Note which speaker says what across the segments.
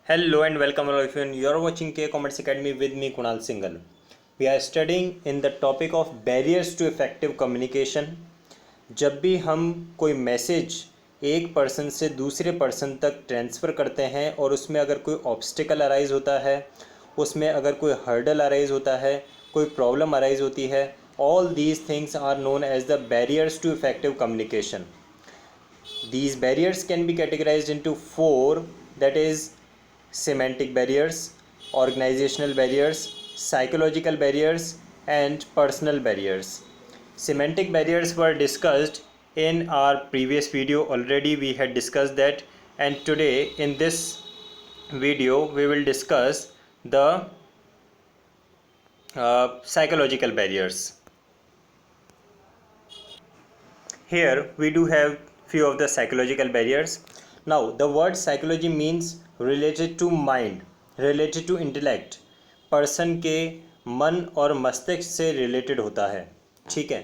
Speaker 1: Hello and welcome all of you. You are watching K Commerce Academy with me Kunal Singhal. We are studying in the topic of barriers to effective communication. जब भी हम कोई message एक person से दूसरे person तक transfer करते हैं और उसमें अगर कोई ऑब्स्टिकल अराइज होता है, उसमें अगर कोई हर्डल अराइज होता है, कोई प्रॉब्लम अराइज होती है, all these things are known as the barriers to effective communication. These barriers can be categorized into four, that is semantic barriers, organizational barriers, psychological barriers, and personal barriers. Semantic barriers were discussed in our previous video already. We had discussed that, and today in this video we will discuss the psychological barriers. Here we do have few of the psychological barriers. Now the word psychology means related to mind, related to intellect, person के मन और मस्तिष्क से related होता है. ठीक है.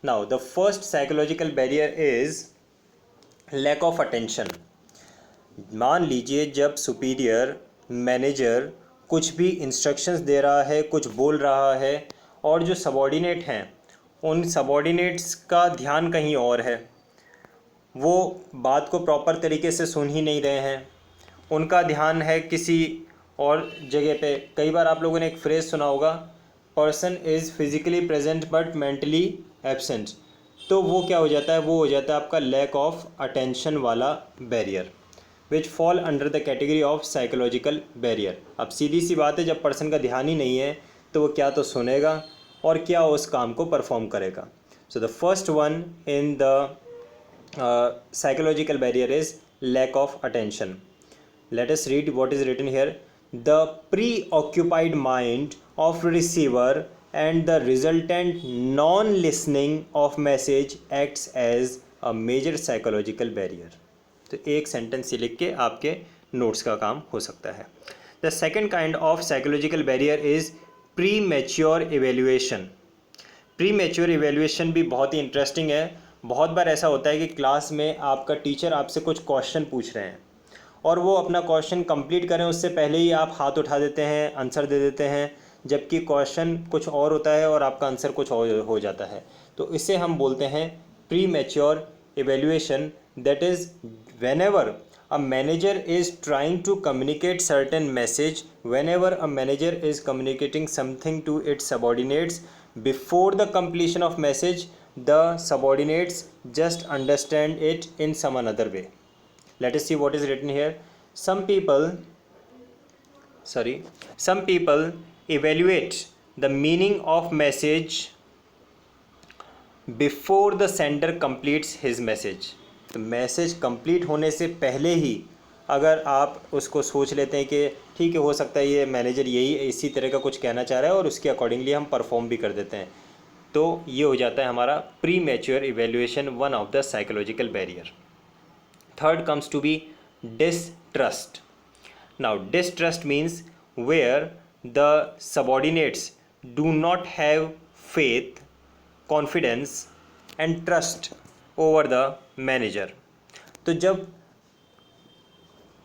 Speaker 1: Now the first psychological barrier is lack of attention. मान लीजिए जब सुपीरियर मैनेजर कुछ भी इंस्ट्रक्शंस दे रहा है, कुछ बोल रहा है, और जो सबॉर्डिनेट हैं उन सबॉर्डिनेट्स का ध्यान कहीं और है, वो बात को प्रॉपर तरीके से सुन ही नहीं रहे हैं, उनका ध्यान है किसी और जगह पे. कई बार आप लोगों ने एक फ्रेज़ सुना होगा, person is physically present but mentally absent. तो वो क्या हो जाता है, वो हो जाता है आपका लैक ऑफ अटेंशन वाला barrier, which fall under the category of psychological barrier. अब सीधी सी बात है, जब पर्सन का ध्यान ही नहीं है तो वो क्या तो सुनेगा और क्या उस काम को परफॉर्म करेगा. So the first one in the psychological barrier is lack of attention. Let us read what is written here. The preoccupied mind of receiver and the resultant non-listening of message acts as a major psychological barrier. तो एक sentence लिख के आपके notes का काम हो सकता है. The second kind of psychological barrier is premature evaluation. Premature evaluation भी बहुत ही इंटरेस्टिंग है. बहुत बार ऐसा होता है कि क्लास में आपका टीचर आपसे कुछ क्वेश्चन पूछ रहे हैं और वो अपना क्वेश्चन कंप्लीट करें उससे पहले ही आप हाथ उठा देते हैं, आंसर दे देते हैं, जबकि क्वेश्चन कुछ और होता है और आपका आंसर कुछ और हो जाता है. तो इसे हम बोलते हैं premature evaluation. That is whenever a manager is trying to communicate certain message, whenever a manager is communicating something to its subordinates, before the completion of message the subordinates just understand it in some another way. Let us see what is written here. Some people evaluate the meaning of message before the sender completes his message. तो message complete होने से पहले ही अगर आप उसको सोच लेते हैं कि ठीक है, हो सकता है ये मैनेजर यही इसी तरह का कुछ कहना चाह रहा है, और उसके अकॉर्डिंगली हम परफॉर्म भी कर देते हैं, तो ये हो जाता है हमारा premature evaluation, one of the psychological barrier. Third comes to be distrust. Now distrust means where the subordinates do not have faith, confidence and trust over the manager. तो जब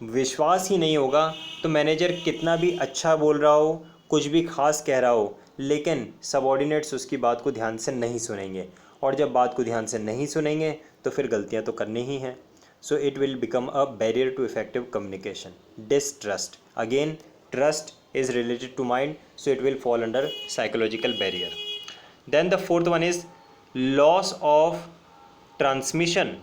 Speaker 1: विश्वास ही नहीं होगा तो मैनेजर कितना भी अच्छा बोल रहा हो, कुछ भी खास कह रहा हो, लेकिन सबॉर्डिनेट्स उसकी बात को ध्यान से नहीं सुनेंगे, और जब बात को ध्यान से नहीं सुनेंगे तो फिर गलतियां तो करनी ही हैं. So it will become a barrier to effective communication. Distrust, again trust is related to mind, so it will fall under psychological barrier. Then the fourth one is loss of transmission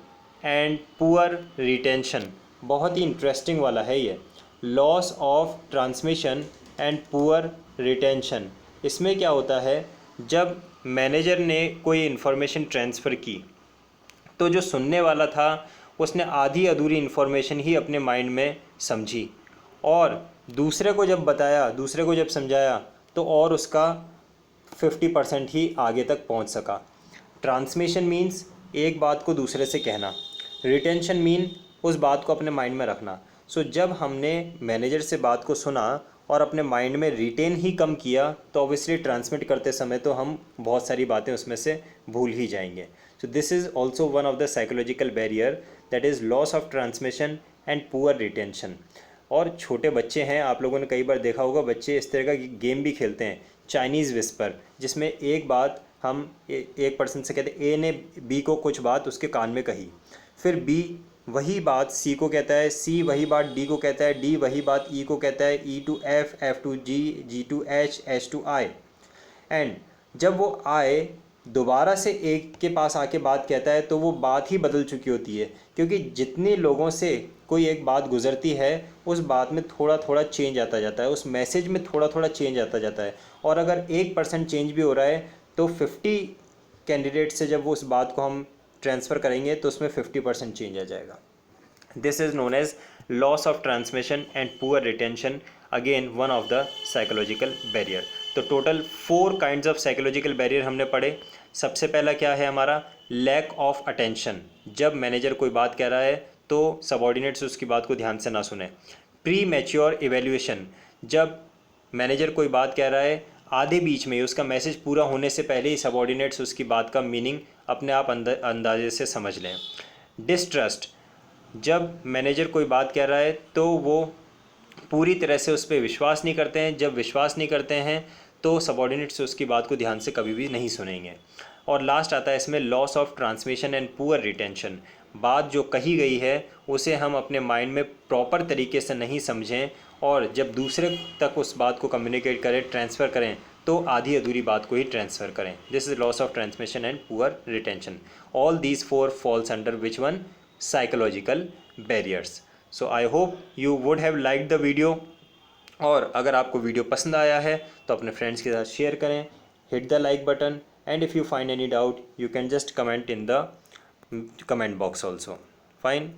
Speaker 1: and poor retention. बहुत ही interesting वाला है ये, loss of transmission and poor retention. इसमें क्या होता है, जब मैनेजर ने कोई इन्फॉर्मेशन ट्रांसफ़र की तो जो सुनने वाला था उसने आधी अधूरी इन्फॉर्मेशन ही अपने माइंड में समझी, और दूसरे को जब बताया, दूसरे को जब समझाया तो और उसका 50% ही आगे तक पहुंच सका. ट्रांसमिशन मीन्स एक बात को दूसरे से कहना, रिटेंशन मीन उस बात को अपने माइंड में रखना. सो जब हमने मैनेजर से बात को सुना और अपने माइंड में रिटेन ही कम किया तो ऑब्वियसली ट्रांसमिट करते समय तो हम बहुत सारी बातें उसमें से भूल ही जाएंगे. So this is also one of the psychological barrier, that is loss of transmission and poor retention. और छोटे बच्चे हैं, आप लोगों ने कई बार देखा होगा बच्चे इस तरह का गेम भी खेलते हैं, चाइनीज़ विस्पर, जिसमें एक बात हम एक पर्सन से कहते हैं, ए ने बी को कुछ बात उसके कान में कही, फिर बी वही बात सी को कहता है, सी वही बात डी को कहता है, डी वही बात ई को कहता है, E to F, F to G, G to H to I. And जब वो आए दोबारा से एक के पास आके बात कहता है तो वो बात ही बदल चुकी होती है, क्योंकि जितने लोगों से कोई एक बात गुजरती है उस बात में थोड़ा थोड़ा चेंज आता जाता है, उस मैसेज में थोड़ा थोड़ा चेंज आता जाता है। और अगर 1% चेंज भी हो रहा है तो 50 कैंडिडेट से जब वो उस बात को हम ट्रांसफ़र करेंगे तो उसमें 50% चेंज आ जाएगा। This is known as loss of transmission and poor retention, again one of the psychological barrier. तो total 4 kinds of psychological barrier हमने पढ़े। सबसे पहला क्या है हमारा, लैक ऑफ अटेंशन, जब मैनेजर कोई बात कह रहा है तो सबॉर्डिनेट्स उसकी बात को ध्यान से ना सुने। प्री मैच्योर इवेल्यूएशन, जब मैनेजर कोई बात कह रहा है आधे बीच में ही, उसका मैसेज पूरा होने से पहले ही सबॉर्डिनेट्स उसकी बात का मीनिंग अपने आप अंदाजे से समझ लें। डिस्ट्रस्ट, जब मैनेजर कोई बात कह रहा है तो वो पूरी तरह से उस पर विश्वास नहीं करते हैं, जब विश्वास नहीं करते हैं तो सबॉर्डिनेट्स उसकी बात को ध्यान से कभी भी नहीं सुनेंगे। और लास्ट आता है इसमें loss of transmission and poor retention, बात जो कही गई है उसे हम अपने माइंड में प्रॉपर तरीके से नहीं समझें और जब दूसरे तक उस बात को कम्युनिकेट करें, ट्रांसफ़र करें, तो आधी अधूरी बात को ही ट्रांसफ़र करें। This is loss of transmission and poor retention. All these 4 falls under which one, psychological barriers. So I hope you would have like the video, और अगर आपको वीडियो पसंद आया है तो अपने फ्रेंड्स के साथ शेयर करें, hit the like button, and if you find any doubt you can just comment in the comment box also. Fine.